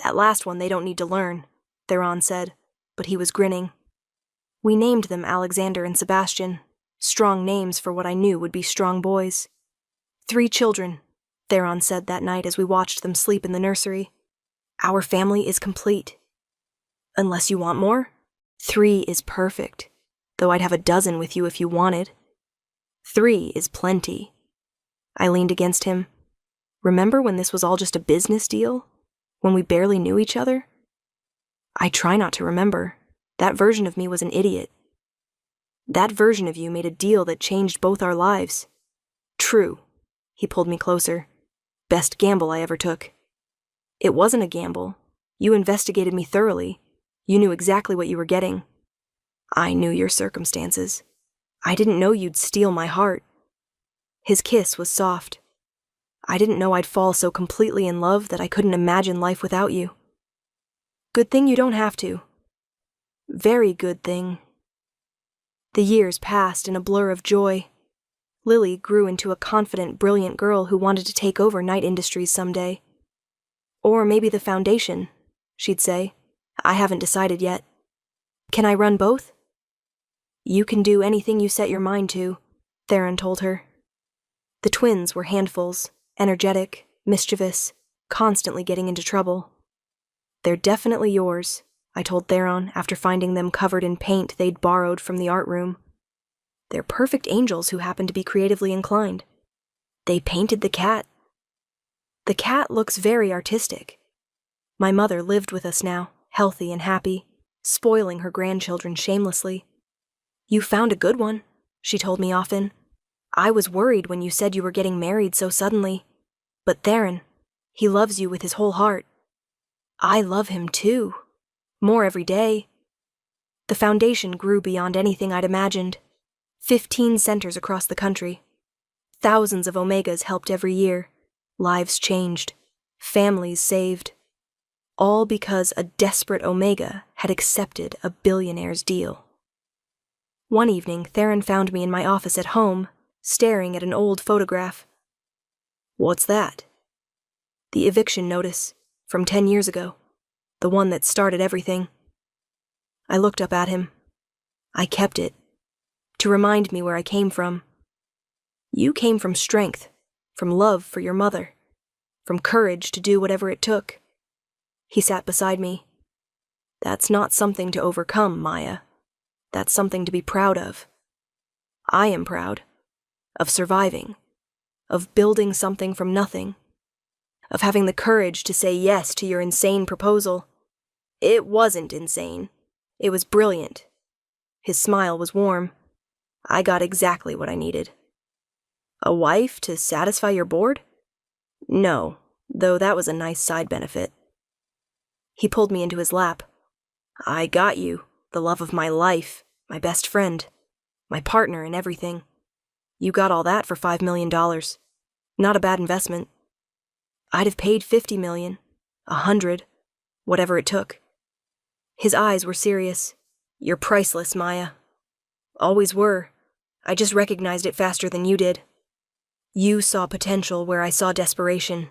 That last one they don't need to learn, Theron said, but he was grinning. We named them Alexander and Sebastian, strong names for what I knew would be strong boys. 3 children, Theron said that night as we watched them sleep in the nursery. Our family is complete. Unless you want more, 3 is perfect, though I'd have a dozen with you if you wanted. 3 is plenty. I leaned against him. Remember when this was all just a business deal? When we barely knew each other? I try not to remember. That version of me was an idiot. That version of you made a deal that changed both our lives. True. He pulled me closer. Best gamble I ever took. It wasn't a gamble. You investigated me thoroughly. You knew exactly what you were getting. I knew your circumstances. I didn't know you'd steal my heart. His kiss was soft. I didn't know I'd fall so completely in love that I couldn't imagine life without you. Good thing you don't have to. Very good thing. The years passed in a blur of joy. Lily grew into a confident, brilliant girl who wanted to take over Night Industries someday. Or maybe the foundation, she'd say. I haven't decided yet. Can I run both? You can do anything you set your mind to, Theron told her. The twins were handfuls, energetic, mischievous, constantly getting into trouble. They're definitely yours, I told Theron after finding them covered in paint they'd borrowed from the art room. They're perfect angels who happen to be creatively inclined. They painted the cat. The cat looks very artistic. My mother lived with us now, healthy and happy, spoiling her grandchildren shamelessly. You found a good one, she told me often. I was worried when you said you were getting married so suddenly. But Theron, he loves you with his whole heart. I love him too. More every day. The foundation grew beyond anything I'd imagined. 15 centers across the country. Thousands of Omegas helped every year. Lives changed. Families saved. All because a desperate Omega had accepted a billionaire's deal. One evening, Theron found me in my office at home, staring at an old photograph. What's that? The eviction notice, from 10 years ago. The one that started everything. I looked up at him. I kept it, to remind me where I came from. You came from strength, from love for your mother, from courage to do whatever it took. He sat beside me. That's not something to overcome, Maya. That's something to be proud of. I am proud. Of surviving. Of building something from nothing. Of having the courage to say yes to your insane proposal. It wasn't insane. It was brilliant. His smile was warm. I got exactly what I needed. A wife to satisfy your board? No, though that was a nice side benefit. He pulled me into his lap. I got you, the love of my life, my best friend, my partner in everything. You got all that for $5 million. Not a bad investment. I'd have paid $50 million, $100, whatever it took. His eyes were serious. You're priceless, Maya. Always were. I just recognized it faster than you did. You saw potential where I saw desperation.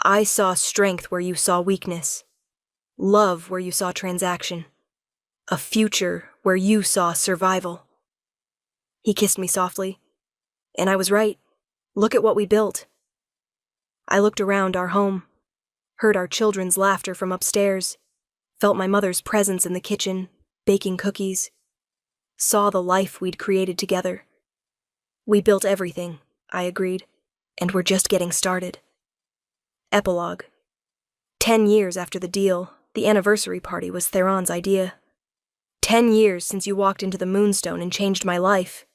I saw strength where you saw weakness. Love where you saw transaction. A future where you saw survival. He kissed me softly. And I was right. Look at what we built. I looked around our home, heard our children's laughter from upstairs, felt my mother's presence in the kitchen, baking cookies, saw the life we'd created together. We built everything, I agreed, and we're just getting started. Epilogue. 10 years after the deal, the anniversary party was Theron's idea. 10 years since you walked into the Moonstone and changed my life.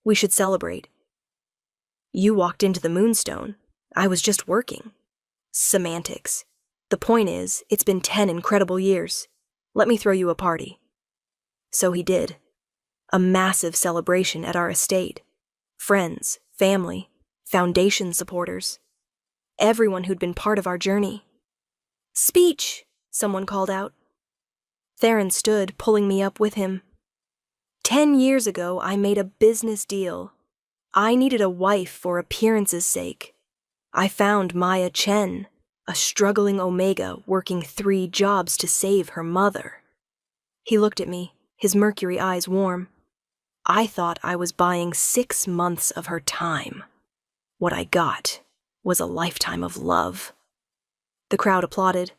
We should celebrate. You walked into the Moonstone. I was just working. Semantics. The point is, it's been 10 incredible years. Let me throw you a party. So he did. A massive celebration at our estate. Friends, family, foundation supporters. Everyone who'd been part of our journey. Speech, someone called out. Theron stood, pulling me up with him. 10 years ago, I made a business deal. I needed a wife for appearance's sake. I found Maya Chen, a struggling Omega working 3 jobs to save her mother. He looked at me, his mercury eyes warm. I thought I was buying 6 months of her time. What I got was a lifetime of love. The crowd applauded.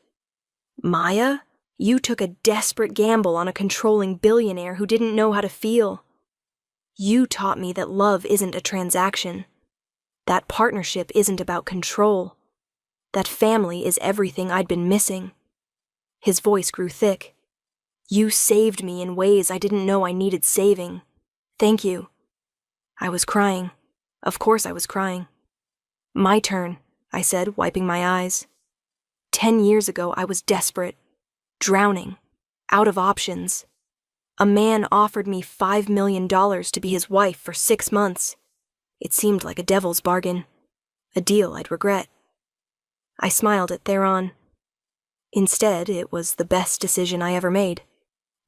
Maya, you took a desperate gamble on a controlling billionaire who didn't know how to feel. You taught me that love isn't a transaction. That partnership isn't about control. That family is everything I'd been missing. His voice grew thick. You saved me in ways I didn't know I needed saving. Thank you. I was crying. Of course I was crying. My turn, I said, wiping my eyes. 10 years ago I was desperate, drowning, out of options. A man offered me $5 million to be his wife for 6 months. It seemed like a devil's bargain, a deal I'd regret. I smiled at Theron. Instead, it was the best decision I ever made.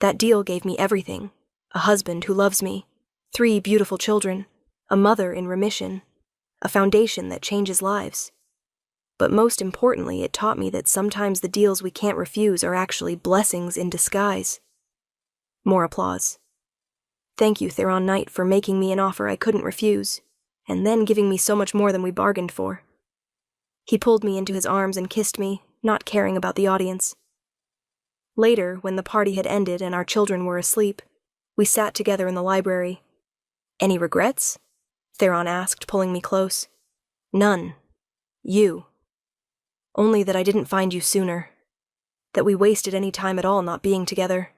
That deal gave me everything: a husband who loves me, 3 beautiful children, a mother in remission, a foundation that changes lives. But most importantly, it taught me that sometimes the deals we can't refuse are actually blessings in disguise. More applause. Thank you, Theron Knight, for making me an offer I couldn't refuse, and then giving me so much more than we bargained for. He pulled me into his arms and kissed me, not caring about the audience. Later, when the party had ended and our children were asleep, we sat together in the library. Any regrets? Theron asked, pulling me close. None. You. Only that I didn't find you sooner. That we wasted any time at all not being together.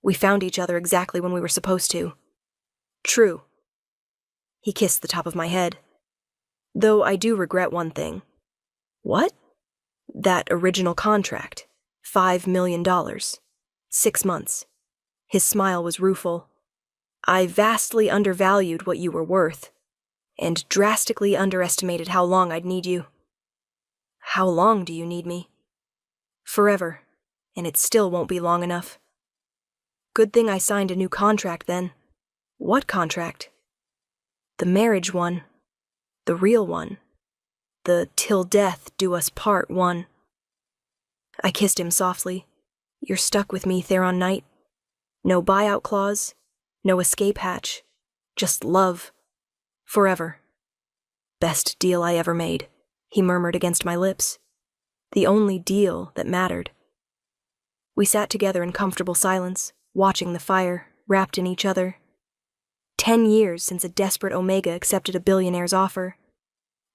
We found each other exactly when we were supposed to. True. He kissed the top of my head. Though I do regret one thing. What? That original contract. $5 million. 6 months. His smile was rueful. I vastly undervalued what you were worth, and drastically underestimated how long I'd need you. How long do you need me? Forever, and it still won't be long enough. Good thing I signed a new contract then. What contract? The marriage one. The real one. The till death do us part one. I kissed him softly. You're stuck with me, Theron Knight. No buyout clause, no escape hatch, just love. Forever. Best deal I ever made, he murmured against my lips. The only deal that mattered. We sat together in comfortable silence, watching the fire, wrapped in each other. 10 years since a desperate Omega accepted a billionaire's offer.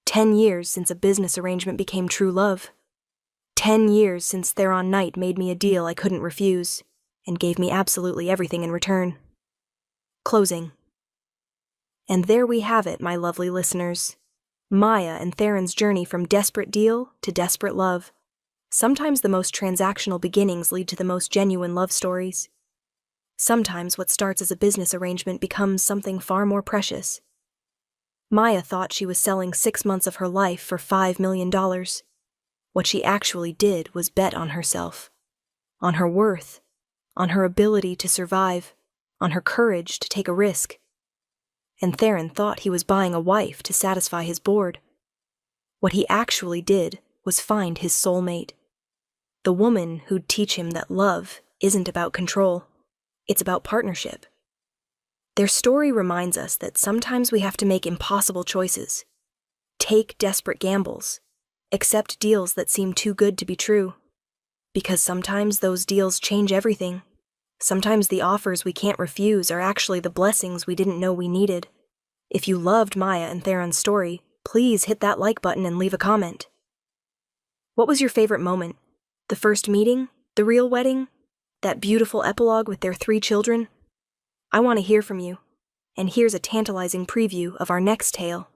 10 years since a business arrangement became true love. 10 years since Theron Knight made me a deal I couldn't refuse, and gave me absolutely everything in return. Closing. And there we have it, my lovely listeners. Maya and Theron's journey from desperate deal to desperate love. Sometimes the most transactional beginnings lead to the most genuine love stories. Sometimes what starts as a business arrangement becomes something far more precious. Maya thought she was selling 6 months of her life for $5 million. What she actually did was bet on herself, on her worth, on her ability to survive, on her courage to take a risk. And Theron thought he was buying a wife to satisfy his board. What he actually did was find his soulmate, the woman who'd teach him that love isn't about control, it's about partnership. Their story reminds us that sometimes we have to make impossible choices, take desperate gambles, accept deals that seem too good to be true, because sometimes those deals change everything. Sometimes the offers we can't refuse are actually the blessings we didn't know we needed. If you loved Maya and Theron's story, please hit that like button and leave a comment. What was your favorite moment? The first meeting? The real wedding? That beautiful epilogue with their 3 children? I want to hear from you. And here's a tantalizing preview of our next tale.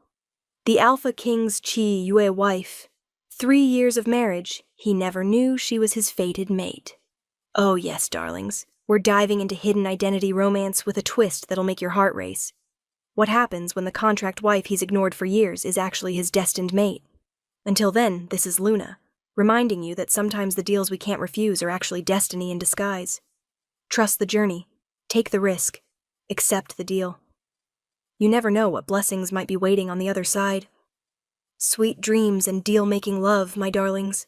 The Alpha King's Chi Yue wife. 3 years of marriage, he never knew she was his fated mate. Oh yes, darlings. We're diving into hidden identity romance with a twist that'll make your heart race. What happens when the contract wife he's ignored for years is actually his destined mate? Until then, this is Luna, reminding you that sometimes the deals we can't refuse are actually destiny in disguise. Trust the journey, take the risk, accept the deal. You never know what blessings might be waiting on the other side. Sweet dreams and deal-making love, my darlings.